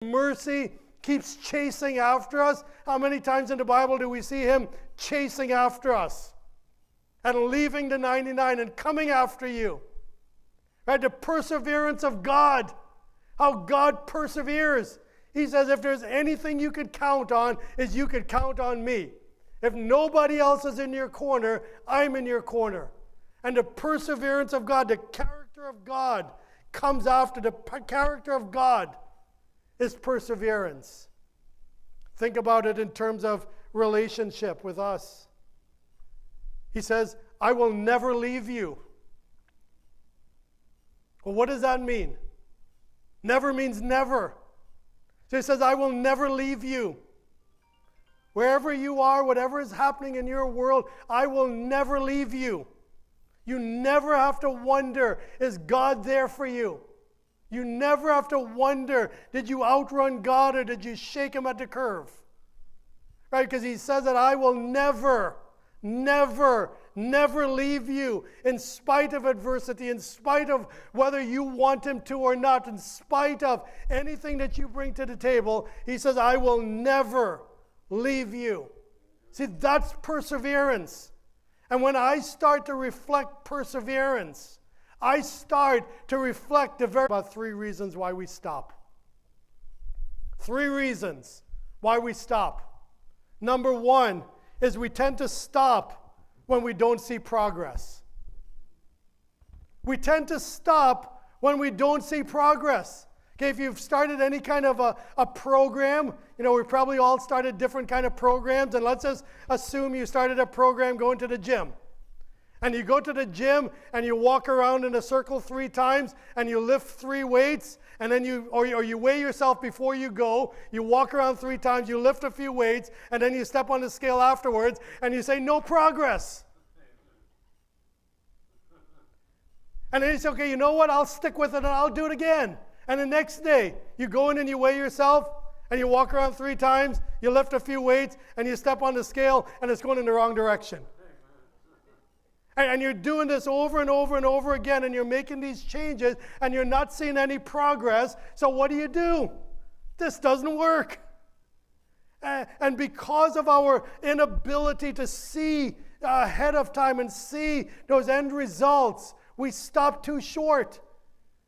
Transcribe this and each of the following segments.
mercy keeps chasing after us. How many times in the Bible do we see him chasing after us and leaving the 99 and coming after you? Right? The perseverance of God. How God perseveres. He says, if there's anything you could count on, is you could count on me. If nobody else is in your corner, I'm in your corner. And the perseverance of God, the character of God, comes after. The character of God is perseverance. Think about it in terms of relationship with us. He says, I will never leave you. Well, what does that mean? Never means never. So he says, I will never leave you. Wherever you are, whatever is happening in your world, I will never leave you. You never have to wonder, is God there for you? You never have to wonder, did you outrun God or did you shake him at the curve? Right? Because he says that I will never, never, never leave you in spite of adversity, in spite of whether you want him to or not, in spite of anything that you bring to the table. He says, I will never leave you. See, that's perseverance. And when I start to reflect perseverance, I start to reflect about 3 reasons why we stop. 3 reasons why we stop. Number 1 is we tend to stop when we don't see progress. We tend to stop when we don't see progress. Okay, if you've started any kind of a program, we probably all started different kind of programs, and let's just assume you started a program going to the gym. And you go to the gym and you walk around in a circle 3 times and you lift 3 weights, and then you weigh yourself before you go, you walk around 3 times, you lift a few weights, and then you step on the scale afterwards and you say, no progress. And then you say, okay, you know what, I'll stick with it and I'll do it again. And the next day, you go in and you weigh yourself, and you walk around 3 times, you lift a few weights, and you step on the scale, and it's going in the wrong direction. And you're doing this over and over and over again, and you're making these changes, and you're not seeing any progress. So what do? This doesn't work. And because of our inability to see ahead of time and see those end results, we stop too short.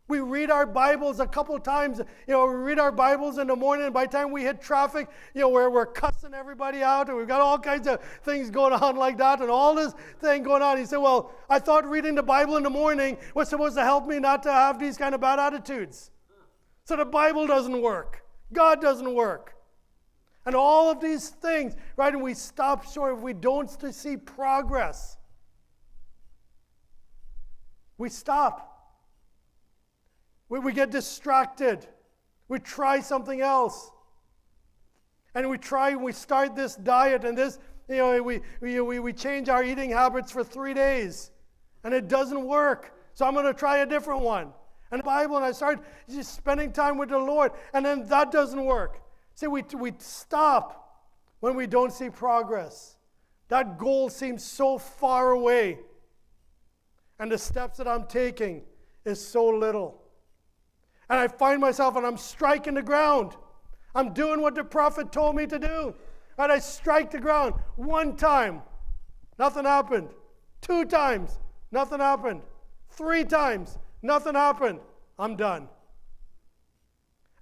We read our Bibles a couple times. We read our Bibles in the morning, and by the time we hit traffic, we're cussing everybody out, and we've got all kinds of things going on like that, and all this thing going on. You say, well, I thought reading the Bible in the morning was supposed to help me not to have these kind of bad attitudes. So the Bible doesn't work. God doesn't work. And all of these things, right, and we stop short if we don't see progress. We stop. We get distracted. We try something else. And we start this diet and this, we change our eating habits for 3 days. And it doesn't work. So I'm going to try a different one. And the Bible, and I start just spending time with the Lord. And then that doesn't work. See, we stop when we don't see progress. That goal seems so far away. And the steps that I'm taking is so little. And I find myself, and I'm striking the ground. I'm doing what the prophet told me to do. And I strike the ground 1 time. Nothing happened. 2 times. Nothing happened. 3 times. Nothing happened. I'm done.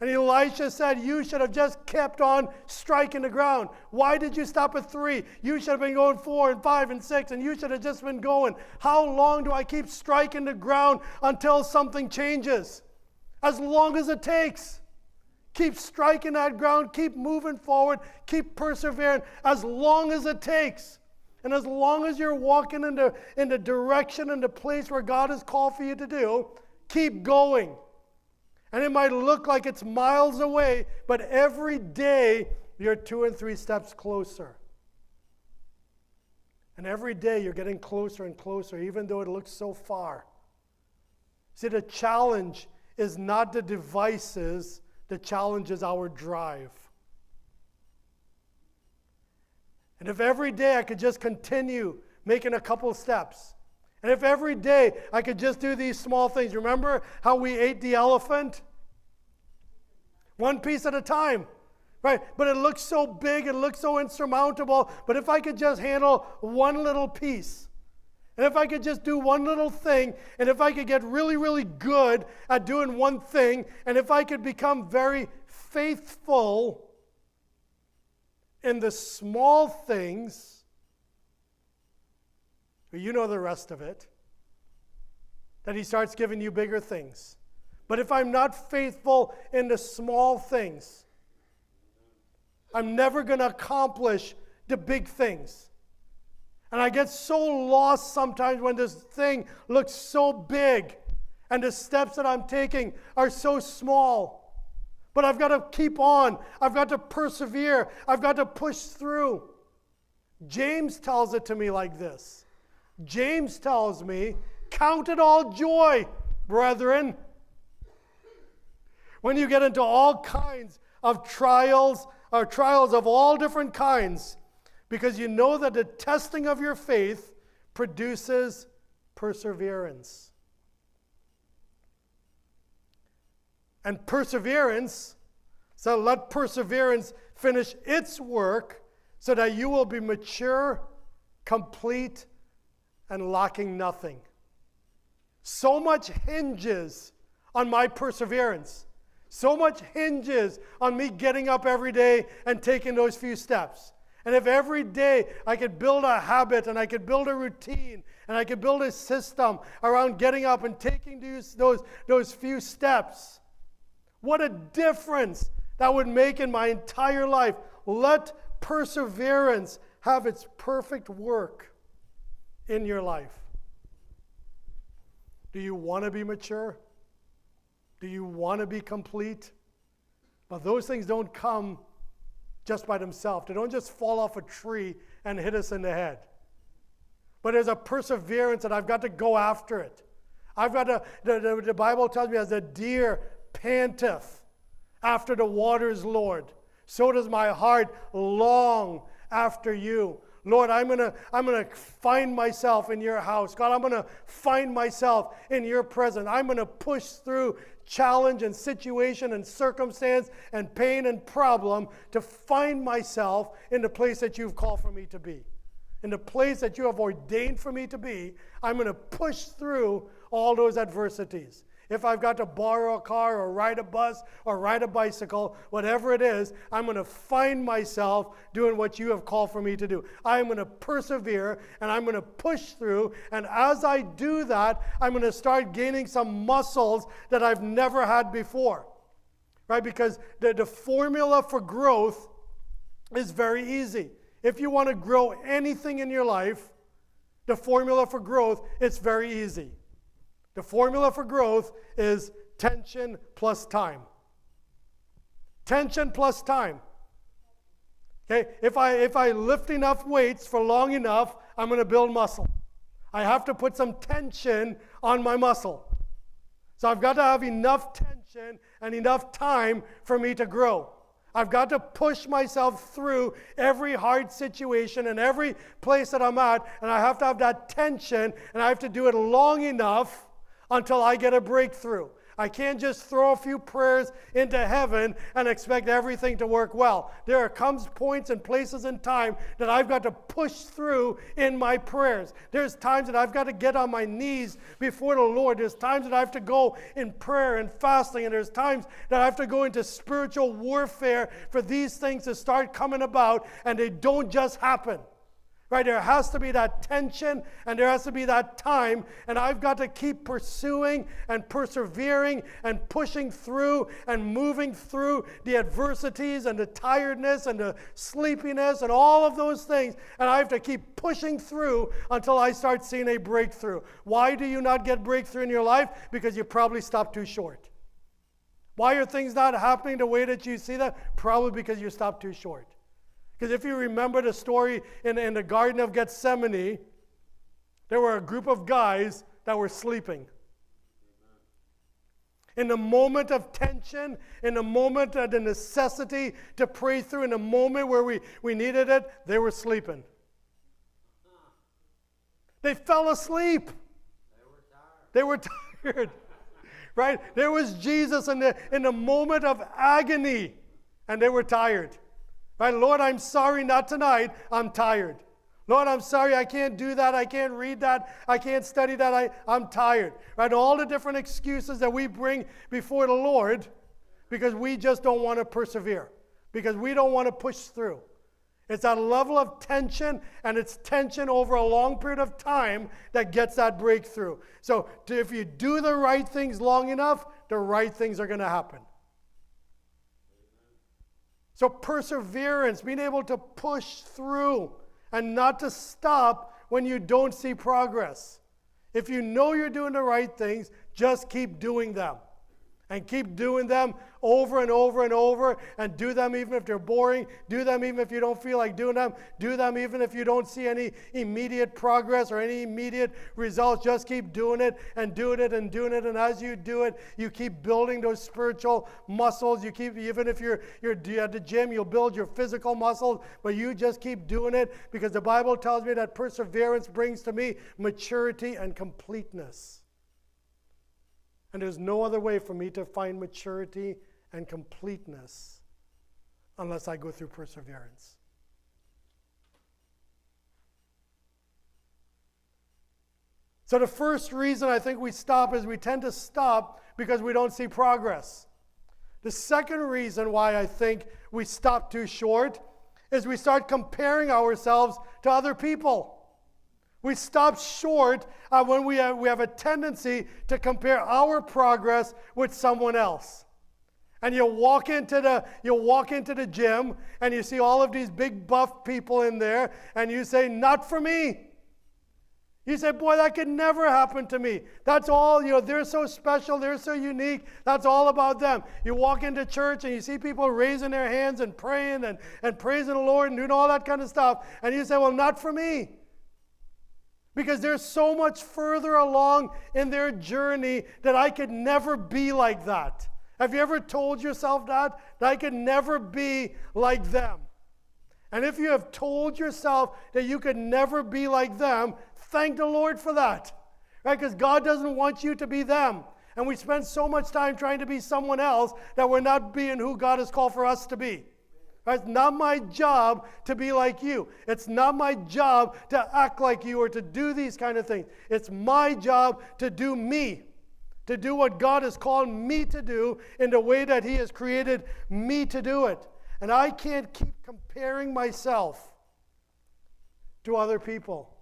And Elisha said, you should have just kept on striking the ground. Why did you stop at 3? You should have been going 4 and 5 and 6, and you should have just been going. How long do I keep striking the ground until something changes? As long as it takes. Keep striking that ground. Keep moving forward. Keep persevering. As long as it takes. And as long as you're walking in the direction and the place where God has called for you to do, keep going. And it might look like it's miles away, but every day you're 2 and 3 steps closer. And every day you're getting closer and closer, even though it looks so far. See, the challenge is not the devices, the challenge is our drive. And if every day I could just continue making a couple steps, and if every day I could just do these small things. Remember how we ate the elephant? One piece at a time. Right? But it looks so big, it looks so insurmountable. But if I could just handle one little piece, and if I could just do one little thing, and if I could get really, really good at doing one thing, and if I could become very faithful in the small things, you know the rest of it, that he starts giving you bigger things. But if I'm not faithful in the small things, I'm never going to accomplish the big things. And I get so lost sometimes when this thing looks so big and the steps that I'm taking are so small. But I've got to keep on. I've got to persevere. I've got to push through. James tells it to me like this. James tells me, count it all joy, brethren, when you get into all kinds of trials, or trials of all different kinds, because you know that the testing of your faith produces perseverance. And perseverance, so let perseverance finish its work so that you will be mature, complete, and lacking nothing. So much hinges on my perseverance. So much hinges on me getting up every day and taking those few steps. And if every day I could build a habit and I could build a routine and I could build a system around getting up and taking those few steps, what a difference that would make in my entire life. Let perseverance have its perfect work in your life. Do you want to be mature? Do you want to be complete? But those things don't come just by themselves. They don't just fall off a tree and hit us in the head. But there's a perseverance that I've got to go after it. I've got to, the Bible tells me, as a deer panteth after the waters, Lord, so does my heart long after you. Lord, I'm gonna find myself in your house. God, I'm gonna find myself in your presence. I'm gonna push through challenge and situation and circumstance and pain and problem to find myself in the place that you've called for me to be. In the place that you have ordained for me to be, I'm gonna push through all those adversities. If I've got to borrow a car or ride a bus or ride a bicycle, whatever it is, I'm going to find myself doing what you have called for me to do. I'm going to persevere and I'm going to push through. And as I do that, I'm going to start gaining some muscles that I've never had before. Right? Because the formula for growth is very easy. If you want to grow anything in your life, the formula for growth is very easy. The formula for growth is tension plus time. Tension plus time. Okay? If I lift enough weights for long enough, I'm going to build muscle. I have to put some tension on my muscle. So I've got to have enough tension and enough time for me to grow. I've got to push myself through every hard situation and every place that I'm at, and I have to have that tension, and I have to do it long enough until I get a breakthrough. I can't just throw a few prayers into heaven and expect everything to work well. There comes points and places in time that I've got to push through in my prayers. There's times that I've got to get on my knees before the Lord. There's times that I have to go in prayer and fasting, and there's times that I have to go into spiritual warfare for these things to start coming about, and they don't just happen. Right, there has to be that tension and there has to be that time, and I've got to keep pursuing and persevering and pushing through and moving through the adversities and the tiredness and the sleepiness and all of those things, and I have to keep pushing through until I start seeing a breakthrough. Why do you not get breakthrough in your life? Because you probably stopped too short. Why are things not happening the way that you see that? Probably because you stopped too short. Because if you remember the story in the Garden of Gethsemane, there were a group of guys that were sleeping. In the moment of tension, in the moment of the necessity to pray through, in the moment where we needed it, they were sleeping. They fell asleep. They were tired. Right? There was Jesus in the moment of agony, and they were tired. Right? Lord, I'm sorry, not tonight. I'm tired. Lord, I'm sorry, I can't do that. I can't read that. I can't study that. I'm tired. Right? All the different excuses that we bring before the Lord because we just don't want to persevere, because we don't want to push through. It's that level of tension, and it's tension over a long period of time that gets that breakthrough. So if you do the right things long enough, the right things are going to happen. So perseverance, being able to push through and not to stop when you don't see progress. If you know you're doing the right things, just keep doing them. And keep doing them over and over and over, and do them even if they're boring. Do them even if you don't feel like doing them. Do them even if you don't see any immediate progress or any immediate results. Just keep doing it and doing it and doing it. And as you do it, you keep building those spiritual muscles. You keep, even if you're at the gym, you'll build your physical muscles, but you just keep doing it, because the Bible tells me that perseverance brings to me maturity and completeness. And there's no other way for me to find maturity and completeness unless I go through perseverance. So the first reason I think we stop is we tend to stop because we don't see progress. The second reason why I think we stop too short is we start comparing ourselves to other people. We stop short when we have a tendency to compare our progress with someone else. And you walk into the gym and you see all of these big buff people in there, and you say, not for me. You say, boy, that could never happen to me. That's all, they're so special, they're so unique. That's all about them. You walk into church and you see people raising their hands and praying and praising the Lord and doing all that kind of stuff. And you say, well, not for me. Because they're so much further along in their journey that I could never be like that. Have you ever told yourself that I could never be like them? And if you have told yourself that you could never be like them, thank the Lord for that. Right? Because God doesn't want you to be them. And we spend so much time trying to be someone else that we're not being who God has called for us to be. It's not my job to be like you. It's not my job to act like you or to do these kind of things. It's my job to do me, to do what God has called me to do in the way that He has created me to do it. And I can't keep comparing myself to other people.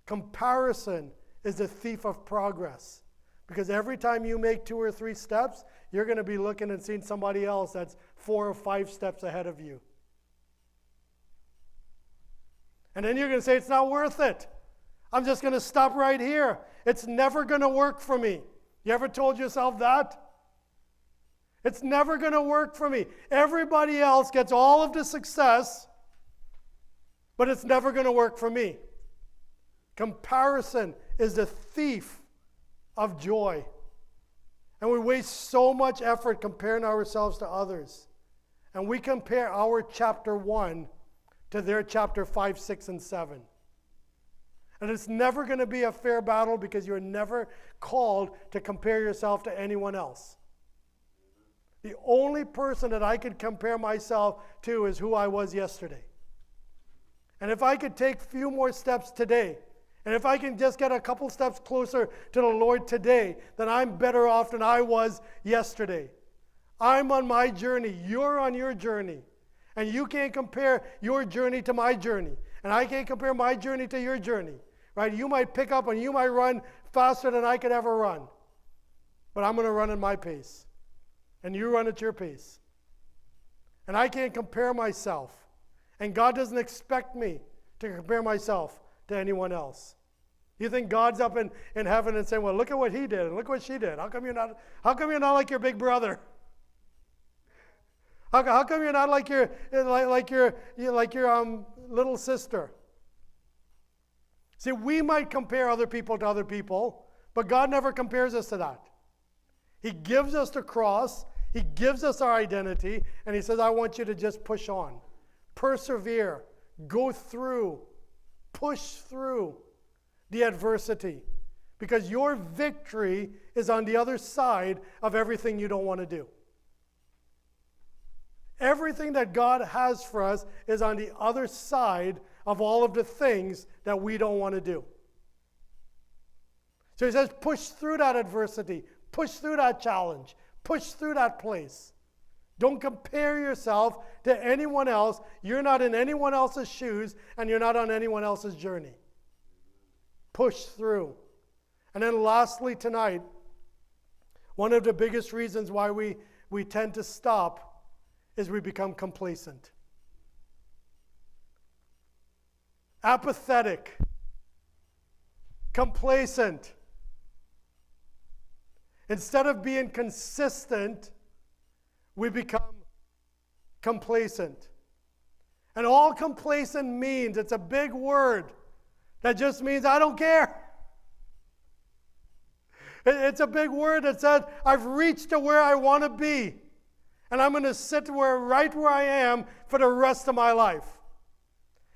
Comparison is the thief of progress. Because every time you make 2 or 3 steps, you're going to be looking and seeing somebody else that's 4 or 5 steps ahead of you. And then you're going to say, it's not worth it. I'm just going to stop right here. It's never going to work for me. You ever told yourself that? It's never going to work for me. Everybody else gets all of the success, but it's never going to work for me. Comparison is the thief of joy. And we waste so much effort comparing ourselves to others. And we compare our chapter 1 to their chapter 5, 6, and 7. And it's never going to be a fair battle because you're never called to compare yourself to anyone else. The only person that I could compare myself to is who I was yesterday. And if I could take a few more steps today, and if I can just get a couple steps closer to the Lord today, then I'm better off than I was yesterday. I'm on my journey. You're on your journey. And you can't compare your journey to my journey. And I can't compare my journey to your journey. Right? You might pick up and you might run faster than I could ever run. But I'm going to run at my pace. And you run at your pace. And I can't compare myself. And God doesn't expect me to compare myself to anyone else. You think God's up in heaven and saying, well, look at what he did and look what she did. How come you're not like your big brother? How come you're not like your little sister? See, we might compare other people to other people, but God never compares us to that. He gives us the cross, He gives us our identity, and He says, I want you to just push on. Persevere. Go through. Push through the adversity. because your victory is on the other side of everything you don't want to do. Everything that God has for us is on the other side of all of the things that we don't want to do. So he says, push through that adversity, push through that challenge, push through that place. Don't compare yourself to anyone else. You're not in anyone else's shoes, and you're not on anyone else's journey. Push through. And then lastly tonight, one of the biggest reasons why we tend to stop is we become complacent. Apathetic. Complacent. Instead of being consistent, we become complacent. And all complacent means, it's a big word that just means I don't care. It's a big word that says I've reached to where I want to be, and I'm going to sit right where I am for the rest of my life.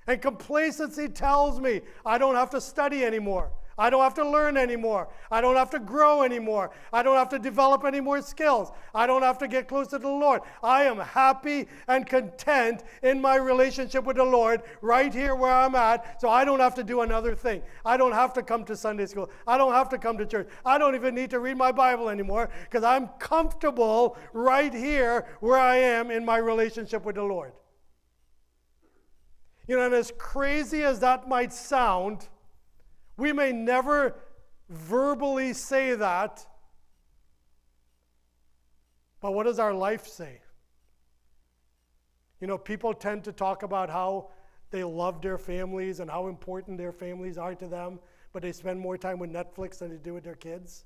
And complacency tells me I don't have to study anymore. I don't have to learn anymore. I don't have to grow anymore. I don't have to develop any more skills. I don't have to get closer to the Lord. I am happy and content in my relationship with the Lord right here where I'm at, so I don't have to do another thing. I don't have to come to Sunday school. I don't have to come to church. I don't even need to read my Bible anymore because I'm comfortable right here where I am in my relationship with the Lord. You know, and as crazy as that might sound, we may never verbally say that, but what does our life say? You know, people tend to talk about how they love their families and how important their families are to them, but they spend more time with Netflix than they do with their kids.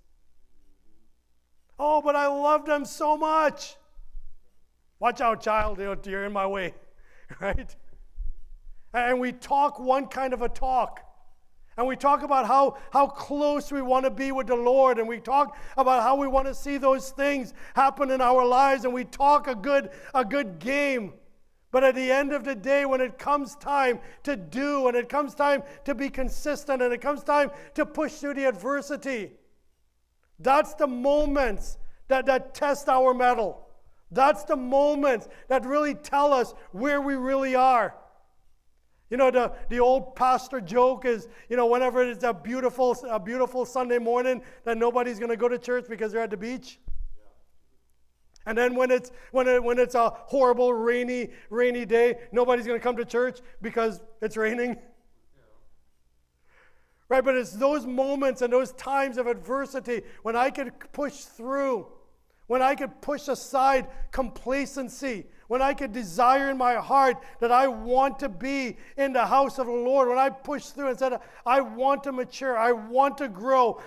Oh, but I love them so much. Watch out, child, you're in my way, right? And we talk one kind of a talk. And we talk about how close we want to be with the Lord. And we talk about how we want to see those things happen in our lives. And we talk a good game. But at the end of the day, when it comes time to do, and it comes time to be consistent, and it comes time to push through the adversity, that's the moments that test our mettle. That's the moments that really tell us where we really are. You know, the old pastor joke is, you know, whenever it's a beautiful Sunday morning, that nobody's going to go to church because they're at the beach. Yeah. And then when it's a horrible rainy day, nobody's going to come to church because it's raining. Yeah. Right, but it's those moments and those times of adversity when I can push through, when I could push aside complacency, when I could desire in my heart that I want to be in the house of the Lord, when I push through and said, I want to mature, I want to grow,